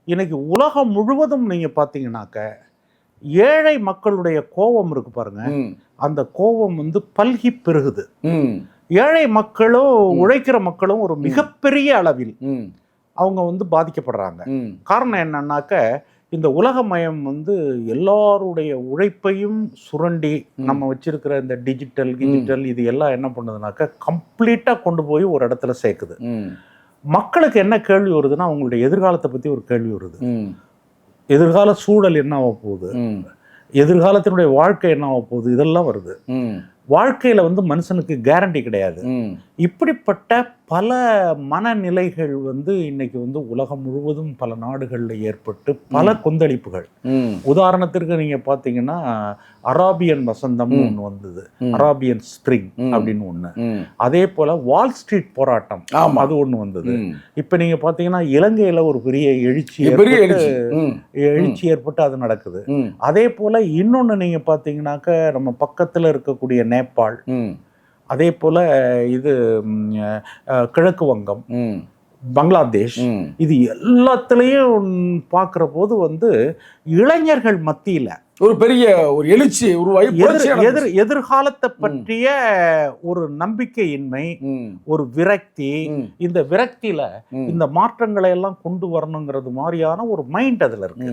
இன்னைக்கு உலகம் முழுவதும் நீங்க பார்த்தீங்கன்னாக்க ஏழை மக்களுடைய கோபம் இருக்கு பாருங்க, அந்த கோபம் வந்து பல்கி பெருகுது. ஏழை மக்களும் உழைக்கிற மக்களும் ஒரு மிகப்பெரிய அளவில் அவங்க வந்து பாதிக்கப்படுறாங்க. காரணம் என்னன்னாக்க இந்த உலகமயம் வந்து எல்லாருடைய உழைப்பையும் சுரண்டி நம்ம வச்சிருக்கிற இந்த டிஜிட்டல் இது எல்லாம் என்ன பண்ணுதுனாக்க கம்ப்ளீட்டா கொண்டு போய் ஒரு இடத்துல சேர்க்குது. மக்களுக்கு என்ன கேள்வி வருதுன்னா, அவங்களுடைய எதிர்காலத்தை பத்தி ஒரு கேள்வி வருது. எதிர்கால சூழல் என்ன ஆக போகுது, எதிர்காலத்தினுடைய வாழ்க்கை என்ன ஆக போகுது, இதெல்லாம் வருது. வாழ்க்கையில வந்து மனுஷனுக்கு கேரண்டி கிடையாது. இப்படிப்பட்ட பல மனநிலைகள் வந்து இன்னைக்கு வந்து உலகம் முழுவதும் பல நாடுகளில் ஏற்பட்டு பல கொந்தளிப்புகள். உதாரணத்திற்கு நீங்க பாத்தீங்கன்னா அராபியன் வசந்தம் ஒன்று வந்தது, அராபியன் ஸ்பிரிங் அப்படின்னு ஒண்ணு. அதே போல வால் ஸ்ட்ரீட் போராட்டம் அது ஒண்ணு வந்தது. இப்ப நீங்க பாத்தீங்கன்னா இலங்கையில ஒரு பெரிய எழுச்சி ஏற்பட்டு அது நடக்குது. அதே போல இன்னொன்னு நீங்க பாத்தீங்கன்னாக்க நம்ம பக்கத்துல இருக்கக்கூடிய நேபாள், அதே போல இது கிழக்கு வங்கம், பங்களாதேஷ், இது எல்லாத்துலேயும் பார்க்குற போது வந்து இளைஞர்கள் மத்தியில் ஒரு பெரிய ஒரு எழுச்சி உருவாகி எதிர்காலத்தை பற்றிய ஒரு நம்பிக்கையின்மை, ஒரு விரக்தி, இந்த விரக்தியில இந்த மாற்றங்களை எல்லாம் கொண்டு வரணுங்கிறது மாதிரியான ஒரு மைண்ட் அதுல இருக்கு.